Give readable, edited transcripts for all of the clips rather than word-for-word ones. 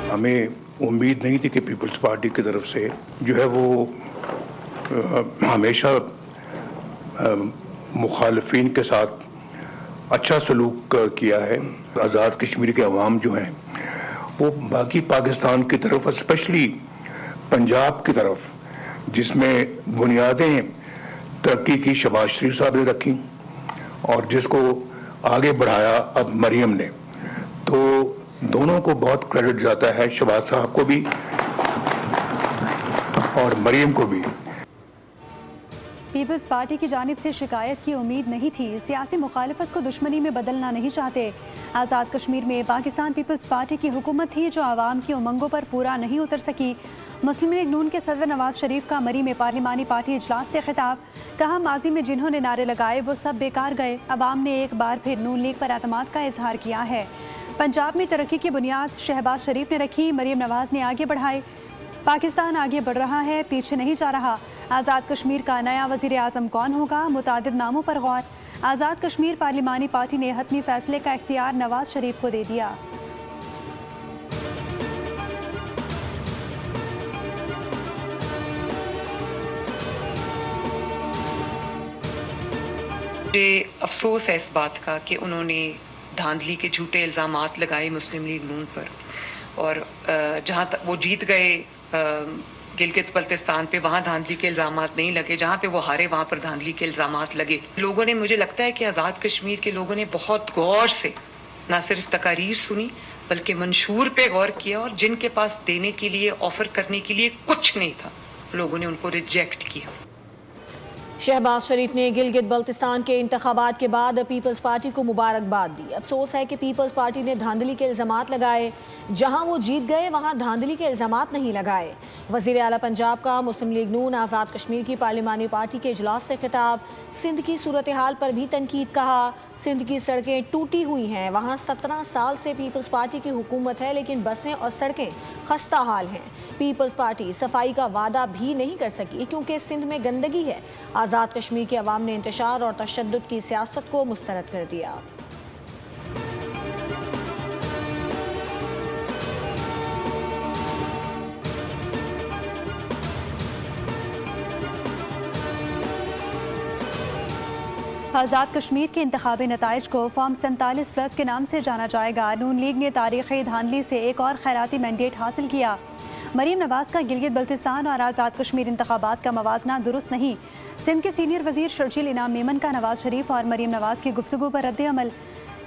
हमें उम्मीद नहीं थी कि पीपल्स पार्टी की तरफ से जो है वो हमेशा मुखालफिन के साथ अच्छा सलूक किया है। आज़ाद कश्मीर के अवाम जो हैं वो बाकी पाकिस्तान की तरफ, स्पेशली पंजाब की तरफ जिसमें बुनियादें तरक्की की शहबाज शरीफ साहब ने रखी और जिसको आगे बढ़ाया अब मरियम ने, तो दोनों को बहुत क्रेडिट जाता है, शहबाज साहब को भी और मरियम को भी। पीपल्स पार्टी की जानिब से शिकायत की उम्मीद नहीं थी। सियासी मुखालफत को दुश्मनी में बदलना नहीं चाहते। आज़ाद कश्मीर में पाकिस्तान पीपल्स पार्टी की हुकूमत थी जो आवाम की उमंगों पर पूरा नहीं उतर सकी। मुस्लिम लीग नून के सदर नवाज शरीफ का मरी में पार्लिमानी पार्टी इजलास से खिताब। कहा, माजी में जिन्होंने नारे लगाए वो सब बेकार गए। अवाम ने एक बार फिर नून लीग पर एतमाद का इजहार किया है। पंजाब में तरक्की की बुनियाद शहबाज शरीफ ने रखी, मरियम नवाज ने आगे बढ़ाई। पाकिस्तान आगे बढ़ रहा है, पीछे नहीं जा रहा। आज़ाद कश्मीर का नया वज़ीर आज़म कौन होगा? मुतादिद नामों पर गौर। आज़ाद कश्मीर पार्लिमानी पार्टी ने हतमी फैसले का इख्तियार नवाज शरीफ को दे दिया। मुझे अफसोस है इस बात का कि उन्होंने धांधली के झूठे इल्ज़ामात लगाए मुस्लिम लीग नून पर, और जहाँ तक वो जीत गए गिलगित बल्तिस्तान पे, वहाँ धांधली के इल्ज़ामात नहीं लगे। जहाँ पे वो हारे वहाँ पर धांधली के इल्ज़ामात लगे। लोगों ने, मुझे लगता है कि आज़ाद कश्मीर के लोगों ने बहुत गौर से ना सिर्फ तकारीर सुनी बल्कि मंशूर पे गौर किया, और जिनके पास देने के लिए, ऑफर करने के लिए कुछ नहीं था, लोगों ने उनको रिजेक्ट किया। शहबाज शरीफ ने गिलगित बल्तिस्तान के इंतखाबात के बाद पीपल्स पार्टी को मुबारकबाद दी। अफसोस है कि पीपल्स पार्टी ने धांधली के इल्ज़ामात लगाए। जहां वो जीत गए वहां धांधली के इल्ज़ामात नहीं लगाए। वज़ीर आला पंजाब का मुस्लिम लीग नून आज़ाद कश्मीर की पार्लिमानी पार्टी के इजलास से खिताब। सिंध की सूरत हाल पर भी तनकीद। कहा, सिंध की सड़कें टूटी हुई हैं। वहाँ 17 साल से पीपल्स पार्टी की हुकूमत है लेकिन बसें और सड़कें खस्ता हाल हैं। पीपल्स पार्टी सफाई का वादा भी नहीं कर सकी क्योंकि सिंध में गंदगी है। आज़ाद कश्मीर के अवाम ने इंतशार और तशद्दुद की सियासत को मुस्तरद कर दिया। आज़ाद कश्मीर के इंतखाबी नताइज को फॉर्म 47+ के नाम से जाना जाएगा। नून लीग ने तारीख़ी धांधली से एक और खैराती मैंडेट हासिल किया। मरीम नवाज का गिलगित बल्तिस्तान और आज़ाद कश्मीर इंतखाबात का मवाजना दुरुस्त नहीं। सिंध के सीनियर वजीर शर्जील इनाम मेमन का नवाज शरीफ और मरीम नवाज की गुफ्तगू पर रद्द अमल।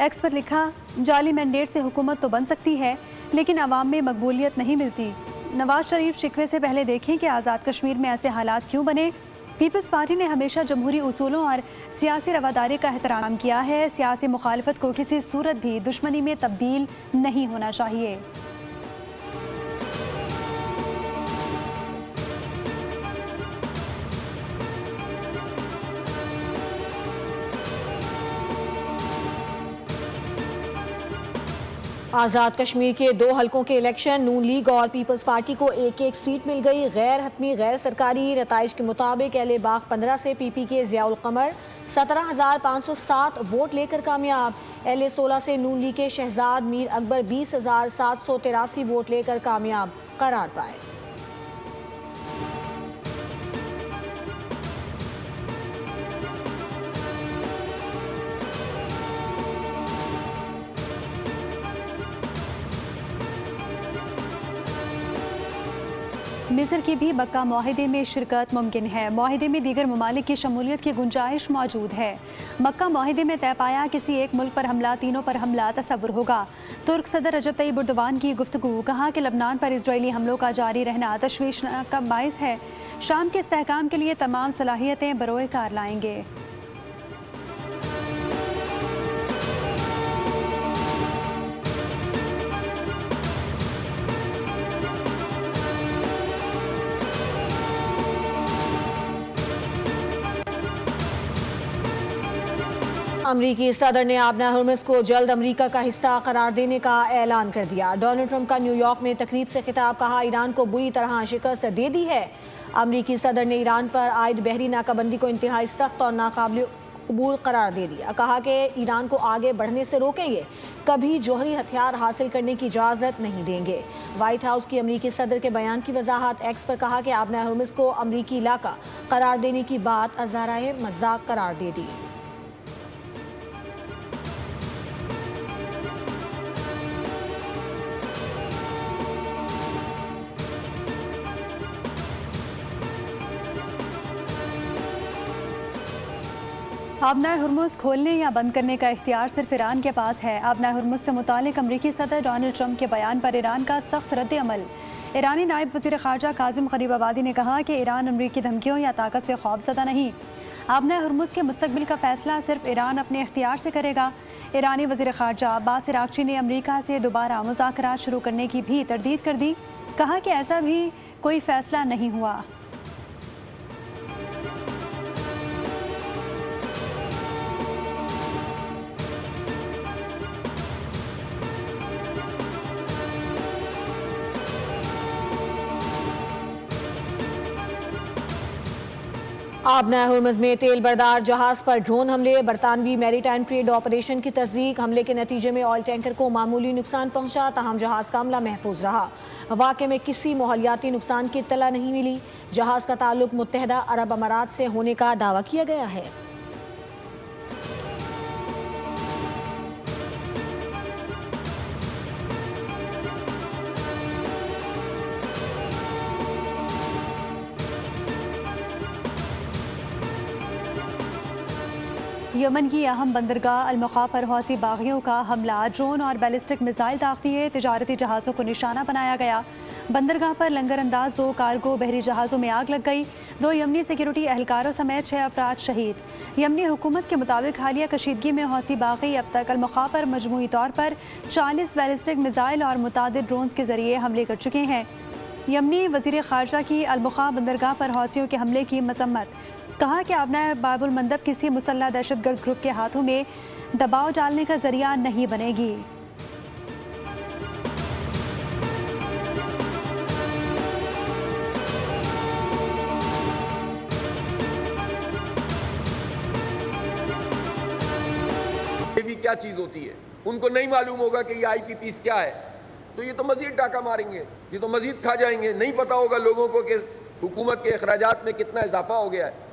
एक्स पर लिखा, जाली मैंडेट से हुकूमत तो बन सकती है लेकिन अवाम में मकबूलियत नहीं मिलती। नवाज शरीफ शिकवे से पहले देखें कि आज़ाद कश्मीर में ऐसे हालात क्यों बने। पीपल्स पार्टी ने हमेशा जमहूरी उसूलों और सियासी रवादारी का एहतराम किया है। सियासी मुखालफत को किसी सूरत भी दुश्मनी में तब्दील नहीं होना चाहिए। आज़ाद कश्मीर के 2 हलकों के इलेक्शन, नून लीग और पीपल्स पार्टी को एक एक सीट मिल गई। गैर हतमी गैर सरकारी नताइज के मुताबिक अहले बाग 15 से पीपी के ज़ियाउल कमर 17,507 वोट लेकर कामयाब। अहले 16 से नून लीग के शहजाद मीर अकबर 20,783 वोट लेकर कामयाब करार पाए। मिस्र की भी मक्का मुआहिदे में शिरकत मुमकिन है। मुआहिदे में दीगर ममालिक की शमूलियत की गुंजाइश मौजूद है। मक्का मुआहिदे में तय पाया किसी एक मुल्क पर हमला तीनों पर हमला तस्वुर होगा। तुर्क सदर रजब तय्यिब एर्दोगान की गुफ्तगू। कहा कि लबनान पर इजरायली हमलों का जारी रहना तशवीश का बाइस है। शाम के इस्तेहकाम के लिए तमाम सलाहियतें बरोए कार लाएंगे। अमरीकी सदर ने आबना हुर्मुज़ को जल्द अमरीका का हिस्सा करार देने का ऐलान कर दिया। डोनाल्ड ट्रंप का न्यूयॉर्क में तकरीब से खिताब। कहा, ईरान को बुरी तरह शिकस्त दे दी है। अमरीकी सदर ने ईरान पर आयद बहरी नाकाबंदी को इंतहाई सख्त और नाकाबिल नाकबूल करार दे दिया। कहा कि ईरान को आगे बढ़ने से रोकेंगे, कभी जौहरी हथियार हासिल करने की इजाज़त नहीं देंगे। व्हाइट हाउस की अमरीकी सदर के बयान की वजाहत। एक्स पर कहा कि आबना हर्मुज़ को अमरीकी इलाका करार देने की बात अज़ाराए मज़ाक करार दे दी। आबना हर्मुज़ खोलने या बंद करने का इख्तियार सिर्फ ईरान के पास है। आबना हर्मुज़ से मुतालिक अमरीकी सदर डोनाल्ड ट्रंप के बयान पर ईरान का सख्त रद्द अमल। ईरानी नायब वज़ीर ख़ारजा काज़िम ग़रीबाबादी ने कहा कि ईरान अमरीकी धमकियों या ताकत से खौफज़दा नहीं। आबना हर्मुज़ के मुस्तकबिल का फ़ैसला सिर्फ ईरान अपने इख्तियार से करेगा। ईरानी वज़ीर ख़ारजा अब्बास इराक़ची ने अमरीका से दोबारा मुज़ाकरात शुरू करने की भी तरदीद कर दी। कहा कि ऐसा भी कोई फ़ैसला नहीं हुआ। आबना हर्मुज़ में तेल बरदार जहाज़ पर ड्रोन हमले। बरतानवी मैरीटाइम ट्रेड ऑपरेशन की तस्दीक। हमले के नतीजे में ऑयल टैंकर को मामूली नुकसान पहुंचा, तहम जहाज़ का अमला महफूज रहा। वाक़े में किसी माहौलियाती नुकसान की इत्तला नहीं मिली। जहाज़ का ताल्लुक मुत्तहदा अरब अमारात से होने का दावा किया गया है। यमन की अहम बंदरगाह अल-मुक़ा पर हौसी बागियों का हमला। ड्रोन और बैलिस्टिक मिसाइल ताकती तजारती जहाज़ों को निशाना बनाया गया। बंदरगाह पर लंगर अंदाज 2 कार्गो बहरी जहाज़ों में आग लग गई। 2 यमनी सिक्योरिटी एहलकारों समेत 6 अफराद शहीद। यमनी हुकूमत के मुताबिक हालिया कशीदगी में हौसी बागी अब तक अल-मुक़ा पर मजमूई तौर पर 40 बैलिस्टिक मिसाइल और मुतादिद ड्रोन्स के जरिए हमले कर चुके हैं। यमनी वज़ीर ख़ारजा की अल-मुक़ा बंदरगाह पर हौसियों के हमले की मजम्मत। कहा कि आबना बाबुल मंदब किसी मुसल्ला दहशतगर्द ग्रुप के हाथों में दबाव डालने का जरिया नहीं बनेगी। क्या चीज होती है, उनको नहीं मालूम होगा कि ये IPPs क्या है, तो ये तो मजीद डाका मारेंगे, ये तो मजीद खा जाएंगे। नहीं पता होगा लोगों को कि हुकूमत के अखराजात में कितना इजाफा हो गया है,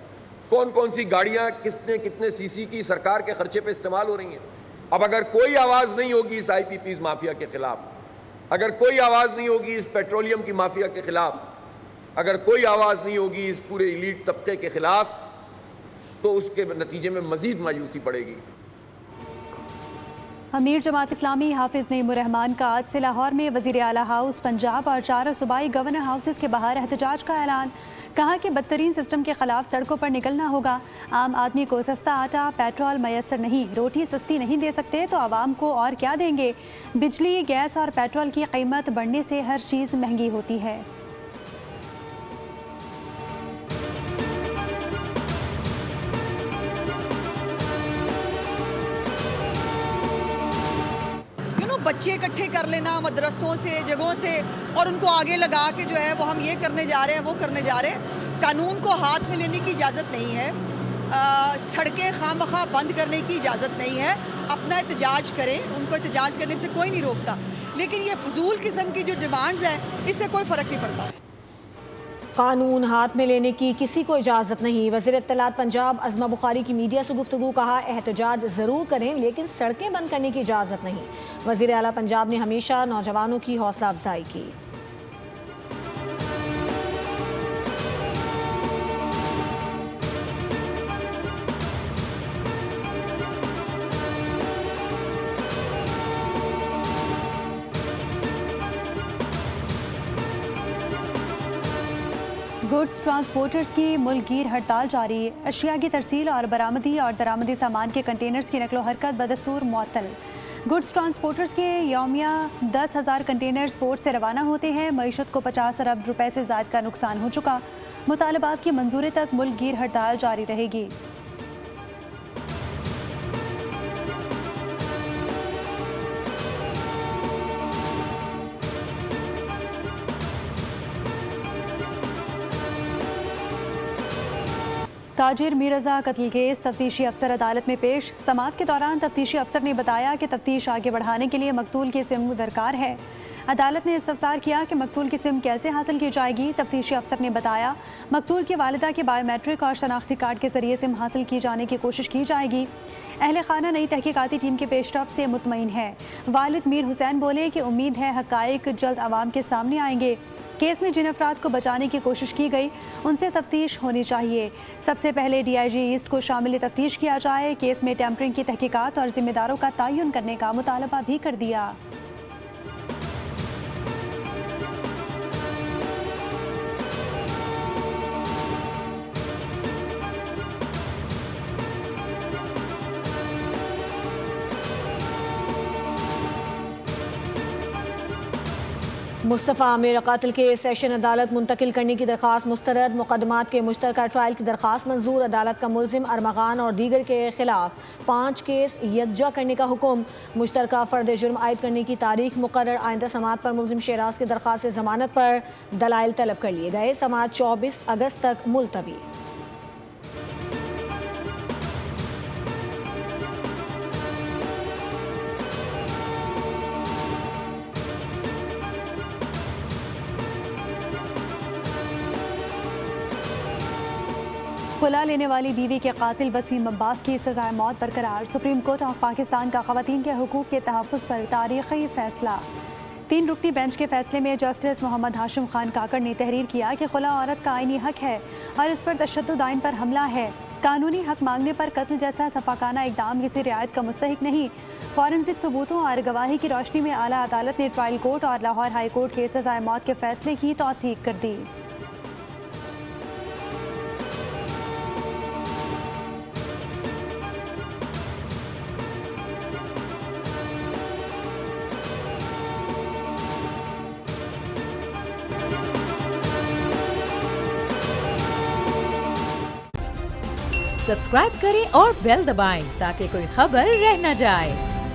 कौन कौन सी गाड़ियां किसने कितने सीसी की सरकार के खर्चे पे इस्तेमाल हो रही हैं। अब अगर कोई आवाज़ नहीं होगी इस IPPs माफिया के खिलाफ, अगर कोई आवाज़ नहीं होगी इस पेट्रोलियम की माफिया के खिलाफ, अगर कोई आवाज़ नहीं होगी इस पूरे इलीट तबके के खिलाफ, तो उसके नतीजे में मजीद मायूसी पड़ेगी। अमीर जमात इस्लामी हाफिज नईमुर्रहमान का आज से लाहौर में वज़ीर आला हाउस पंजाब और 4 सूबाई गवर्नर हाउसेस के बाहर एहतजाज का ऐलान। कहा कि बदतरीन सिस्टम के खिलाफ सड़कों पर निकलना होगा। आम आदमी को सस्ता आटा पेट्रोल मैसर नहीं, रोटी सस्ती नहीं दे सकते तो आवाम को और क्या देंगे। बिजली गैस और पेट्रोल की कीमत बढ़ने से हर चीज़ महंगी होती है। बच्चे इकट्ठे कर लेना मदरसों से जगहों से और उनको आगे लगा के जो है वो हम ये करने जा रहे हैं वो करने जा रहे हैं। कानून को हाथ में लेने की इजाज़त नहीं है। सड़कें खामखा बंद करने की इजाज़त नहीं है। अपना एहतजाज करें, उनको एहतजाज करने से कोई नहीं रोकता, लेकिन ये फजूल किस्म की जो डिमांड्स हैं इससे कोई फ़र्क नहीं पड़ता। कानून हाथ में लेने की किसी को इजाज़त नहीं। वज़ीर इत्तलात पंजाब अज़मा बुखारी की मीडिया से गुफ्तगू। कहा एहतजाज ज़रूर करें लेकिन सड़कें बंद करने की इजाज़त नहीं। वज़ीर आला पंजाब ने हमेशा नौजवानों की हौसला अफजाई की। गुड्स ट्रांसपोर्टर्स की मुल्कगीर हड़ताल जारी। अशिया की तरसील और बरामदी और दरामदी सामान के कंटेनर्स की नकलो हरकत बदस्तूर मुअत्तल। गुड्स ट्रांसपोर्टर्स के यौमिया 10,000 कंटेनर्स पोर्ट से रवाना होते हैं। मईशत को 50 अरब रुपए से ज़ायद का नुकसान हो चुका। मुतालबात की मंजूरी तक मुल्कगीर हड़ताल जारी रहेगी। ताजिर मीर रज़ा कत्ल केस तफ्तीशी अफसर अदालत में पेश। समाअत के दौरान तफ्तीशी अफसर ने बताया कि तफ्तीश आगे बढ़ाने के लिए मकतूल की सिम दरकार है। अदालत ने इस्तफसार किया कि मकतूल की सिम कैसे हासिल की जाएगी। तफ्तीशी अफसर ने बताया मकतूल की वालिदा के बायोमेट्रिक और शनाख्ती कार्ड के जरिए सिम हासिल की जाने की कोशिश की जाएगी। अहले खाना नई तहकीकाती टीम के पेशरफ से मुतमईन है। वालिद मीर हुसैन बोले कि उम्मीद है हक़ाइक़ जल्द आवाम के सामने आएंगे। केस में जिन अफराद को बचाने की कोशिश की गई उनसे तफ्तीश होनी चाहिए। सबसे पहले DIG ईस्ट को शामिल तफ्तीश किया जाए। केस में टैंपरिंग की तहकीकात और जिम्मेदारों का तयन करने का मुतालबा भी कर दिया। मुस्तफ़ा आमिर कत्ल के सेशन अदालत मुंतकिल करने की दरख्वास्त मुस्तरद। मुकदमात के मुश्तरका ट्रायल की दरख्वास्त मंजूर। अदालत का मुलजिम अरमगान और दीगर के खिलाफ 5 केस यकजा करने का हुक्म। मुश्तरका फ़र्द जुर्म आयद करने की तारीख मुकर्रर। आइंदा समाअत पर मुलजिम शेराज की दरख्वास्त से जमानत पर दलाइल तलब कर लिए गए। समाअत 24 अगस्त तक मुलतवी। खुला लेने वाली बीवी के कातिल वसीम अब्बास की सज़ाए मौत बरकरार। सुप्रीम कोर्ट ऑफ पाकिस्तान का ख़वातीन के हुकूक के तहफ़्फ़ुज़ पर तारीख़ी फ़ैसला। 3 रुकनी बेंच के फैसले में जस्टिस मोहम्मद हाशिम खान काकड़ ने तहरीर किया कि खुला औरत का आईनी हक है और इस पर तशद्दुद आइन पर हमला है। कानूनी हक मांगने पर कत्ल जैसा सफाकाना इकदाम किसी रियायत का मुस्तहिक नहीं। फॉरेंसिक सबूतों और गवाही की रोशनी में आला अदालत ने ट्रायल कोर्ट और लाहौर हाई कोर्ट के सज़ाए मौत के फैसले की तौसीक कर दी। सब्सक्राइब करें और बेल दबाएं ताकि कोई खबर रह न जाए।